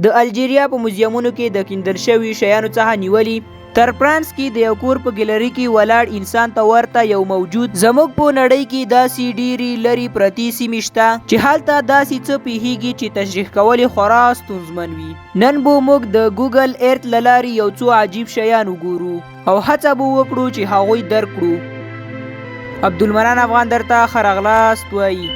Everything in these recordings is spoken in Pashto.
د الجیریا په موزیمونو کې د کیندل شوي شیانو څخه نیولي تر فرانس کې د یو کور په ګیلري کې ولاړ انسان ته ورته یو موجود زموږ په نړۍ کې داسې ډېرې لرې پرتې سیمې شته چې هلته داسې څه پیښیږي چې تشریح کول یې خورا ستونزمن وي. نن به موږ د ګوګل ارت له لارې یو څو عجیب شیان وګورو او هڅه به وکړو چې هغوی درک کړو. عبدالمنان افغان درته ښه راغلاست وایي.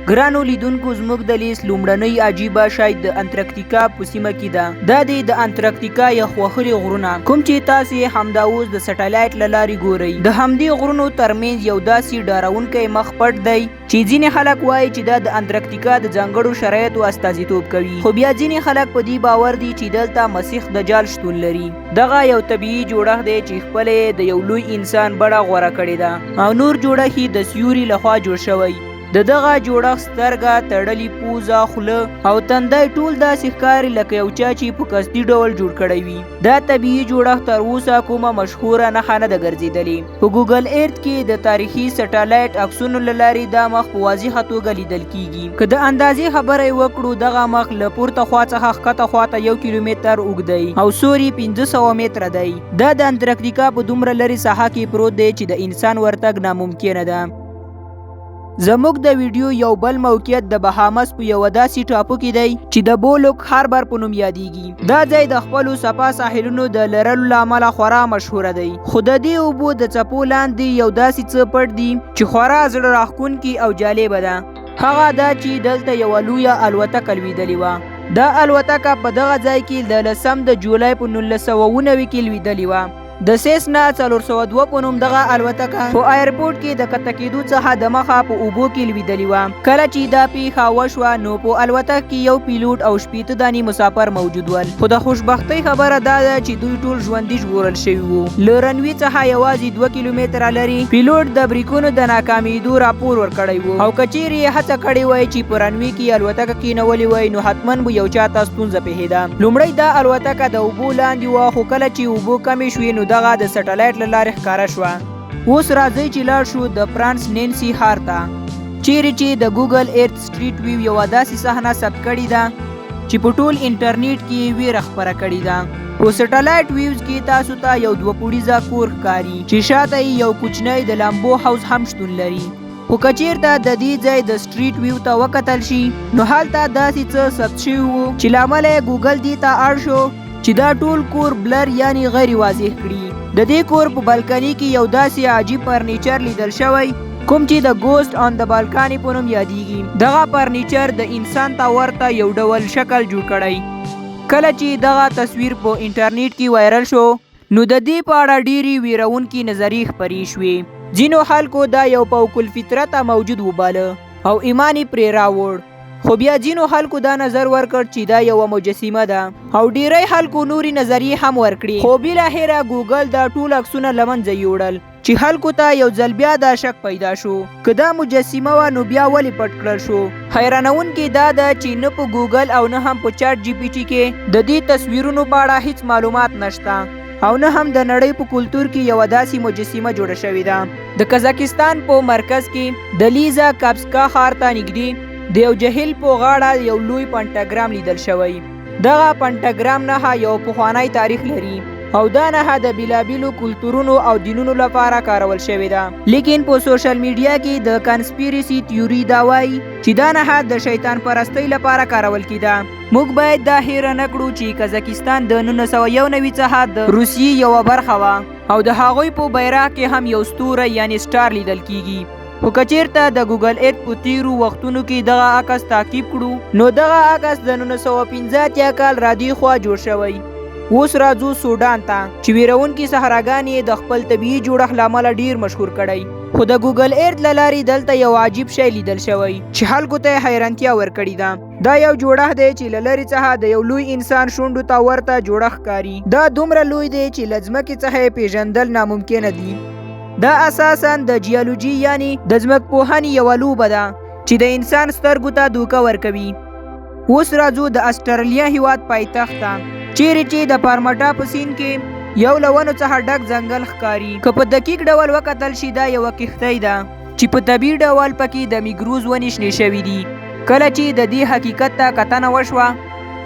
ګرانو لیدونکو، زموږ د لیست لومړنۍ عجیبه شاید د انټارکټیکا په سیمه کې ده. دا دی د انټارکټیکا یخ وهلي غرونه، کوم چې تاسې همدا اوس د سټلایټ له لارې ګورئ. د همدې غرونو ترمنځ یو داسې ډارونکی مخ پټ دی چې ځینې خلک وایي چې دا د انټارکټیکا د ځانګړو شرایطو استازیتوب کوي، خو بیا ځینې خلک په دې باور دي چې دلته مسیح دجال شتون لري. دغه یو طبیعي جوړښت دی چې خپل د یو لوی انسان بڼه غوره کړې ده او نور جوړښت یې د سیوري لخوا جوړ شوی. د دغه جوړښت سترګه، تړلې پوزه، خوله او تندی ټول داسې ښکاري لکه یو چا چې په قصدي ډول جوړ کړی وي. دا طبیعي جوړښت تر اوسه کومه مشهوره نښه نه ده ګرځېدلې. په ګوګل ارت کې د تاریخي سټلایټ عکسونو له لارې دا مخ په واضحه توګه لیدل کیږي. که د اندازې خبره یې وکړو، دغه مخ له پورته خوا څخه ښکته خواته 1 کیلومتر اوږد دی او سوري 1500 متره دی. دا د انټارکټیکا په دومره لرې ساحه کې پروت دی چې د انسان ورتګ ناممکنه ده. زموږ د ویډیو یو بل موقعیت د بهامس په یو داسې ټاپو کې دی چې د بولوک هاربر په نوم یادیږي. دا ځای د خپلو صفا ساحلونو د لرلو له امله خورا مشهوره دی، خو د دې اوبو د څپو لاندې یو داسې څه پټ دي چې خورا زړه راښکونکي او جالبه ده. هغه دا چې دلته یوه لویه الوتکه لوېدلې وه. دا الوتکه په دغه ځای کې د 10 د جولای په 1990 کې لوېدلې وه. د سیسنا 402 په نوم دغه الوتکه په ایرپورټ کې د کښته کېدو څخه د مخه په اوبو کې لوېدلې وه. کله چې دا پیښه وشوه نو په الوتکه کې یو پیلوټ او 18 دانې مسافر موجود ول، خو د خوشبختۍ خبره دا ده چې دوی ټول ژوندي ژغورل شوي وو. له رنوي څخه یوازې 2 کیلومتره لرې پیلوټ د بریکونو د ناکامېدو راپور ورکړی وو، او که چیرې یې هڅه کړې وای چې په رنوي کې الوتکه کېنولې وای نو حتما به یو چا ته ستونزه پیښېده. لومړی دا الوتکه د اوبو لاندې وه، خو کله چې اوبو کمې شوې نو دغه د سټلایټ له لارې ښکاره شوه. اوس راځئ چې لاړ شو د فرانس نینسي ښار ته، چیرې چې د ګوګل ارت سټریټ ویو یوه داسې صحنه ثبت کړې ده چې په ټول انټرنیټ کې یې ویره خپره کړې ده. په سټلایټ ویوز کې تاسو ته یو 2 پوړیزه کور ښکاري چې شاته یې یو کوچنی د لامبو حوض هم شتون لري. خو که چیرته د دې ځای د سټریټ ویو ته وکتل شي نو هلته داسې څه ثبت شوي وو چې له امله یې ګوګل دې ته اړ شو چې دا ټول کور بلر یعنی غیر واضح کړي. د دې کور په بالکني کې یو داسې عجیب فرنیچر لیدل شوی کوم چې د ګوسټ آن د بالکاني په نوم یادیږي. دغه فرنیچر د انسان ته ورته یو ډول شکل جوړ کړی. کله چې دغه تصویر په انټرنیټ کې وایرل شو نو د دې په اړه ډېرې ویرونکې نظریې خپرې شوې. ځینو خلکو دا یو فوق الفطرته موجود وباله او ایمان یې پرې راوړ، خو بیا ځینو خلکو دا نظر ورکړ چې دا یوه مجسمه ده، او ډیری خلکو نوري نظریې هم ورکړي. خو بالاخره ګوګل دا ټول عکسونه له منځه یوړل چې خلکو ته یو ځل بیا دا شک پیدا شو که دا مجسمه وه نو بیا ولې پټ کړل شو. حیرانونکې دا ده چې نه په ګوګل او نه هم په چاټ جی پی ټي کې د دې تصویرونو په اړه هیڅ معلومات نشته، او نه هم د نړۍ په کلتور کې یوه داسې مجسمه جوړه شوې ده. د قزاقستان په مرکز کې د لیزا کاپسکا ښار ته نږدې د یو جهیل په غاړه یو لوی پنټاګرام لیدل شوی. دغه پنټاګرام نښه یو پخوانی تاریخ لري او دا نښه د بیلابیلو کلتورونو او دینونو لپاره کارول شوې ده. لیکن په سوشل میډیا کې د کانسپیرسي تیوري دا وایي چې دا نښه د شیطان پرستۍ لپاره کارول کېده. موږ باید دا هیره نه کړو چې قزاقستان د 1991 څخه د روسیې یوه برخه وه او د هغوی په بیرغ کې هم یو ستوری یعنی سټار لیدل کیږي. خو که چیرته د ګوګل ارت په تیرو وختونو کې دغه عکس تعقیب کړو نو دغه عکس د 1915 کال رادې خوا جوړ شوی. اوس راځو سودان ته چې ویرونکي صحراګانې د خپل طبیعي جوړښت له امله ډیر مشهور کړی. خو د ګوګل ارت له لارې دلته یو عجیب شی لیدل شوی چې خلکو ته یې حیرانتیا ورکړې ده. دا یو جوړښت دی چې له لرې څخه د یو لوی انسان شونډو ته ورته جوړښت ښکاري. دا دومره لوی دی چې له ځمکې څخه یې پیژندل ناممکنه دي. دا اساساً د جیولوژي یعنی د ځمکپوهنې یوه لوبه ده چې د انسان سترګو ته دوکه ورکوي. اوس راځو د استرالیا هیواد پایتخت ته چیرې چې د پارمټا په سیند کې یو له ونو څخه ډک ځنګل ښکاري. که په دقیق ډول وکتل شي دا یوه کښتۍ ده چې په طبیعي ډول پکې د میګروز ونې شنې شوي دي. کله چې د دې حقیقت ته کتنه وشوه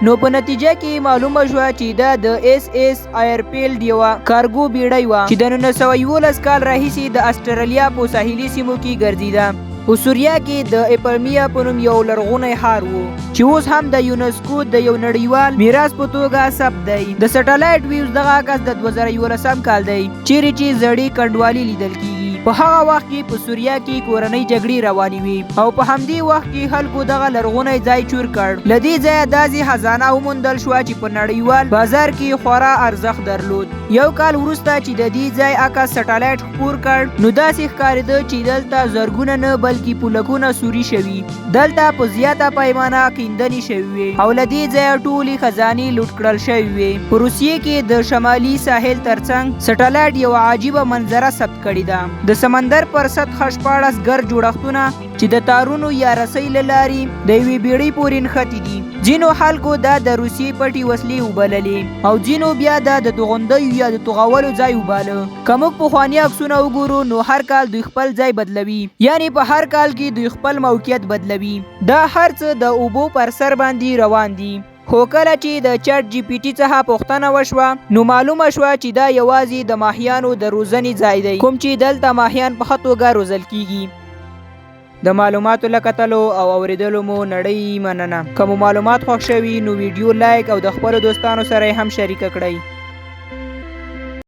نو په نتیجه کې معلومه شوه چې دا د اس اس ایرفیلډ یوه کارګو بیړۍ وه چې د 1911 کال راهیسې د استرالیا په ساحلي سیمو کې ګرځېده. په سوریا کې د اپرمیا په نوم یو لرغونی ښار و چې اوس هم د یونسکو د یو نړیوال میراث په توګه ثبت دی. د سټلایټ ویوز دغه عکس د 2011 کال دی چیرې چې زړې کنډوالې لیدل کیږي. په هغه وخت کې په سوریا کې کورنۍ جګړې روانې وې او په همدې وخت کې خلکو دغه لرغونی ځای چور کړ. له دې ځایه داسې خزانه وموندل شوه چې په نړیوال بازار کې خورا ارزښت درلود. یو کال وروسته چې د دې ځای عکس سټلایټ خپور کړ نو داسې ښکارېده چې دلته زرګونه نه بلکې پولکونه سوري شوي. دلته په زیاته پیمانه کیندنې شوي وې او له دې ځایه ټولې خزانې لوټ کړل شوي وې. په روسیې کې د شمالي ساحل ترڅنګ سټلایټ یوه عجیبه منظره ثبت کړې ده. د سمندر پر سطح 14 ګر جوړښتونه چې د تارونو یا رسۍ له لارې د یوې بیړۍ پورې نښتي دي. ځینو خلکو دا د روسیې پټې وسلې وبللې او ځینو بیا دا د توغندیو یا د توغولو ځای وباله. که موږ پخواني عکسونه وګورو نو هر کال دوی خپل ځای بدلوي، یعنی په هر کال کې دوی خپل موقعیت بدلوي. دا هر څه د اوبو پر سر باندې روان دي. خو کله چې د چټ جی پی ټي څخه پوښتنه وشوه نو معلومه شوه چې دا یوازې د ماهیانو د روزنې ځای دی کوم چې دلته ماهیان په ښه توګه روزل کیږي. د معلوماتو له کتلو او اوریدلو مو نړۍ مننه. که مو معلومات خوښ شوي نو ویډیو لایک او د خپلو دوستانو سره هم شریکه کړئ.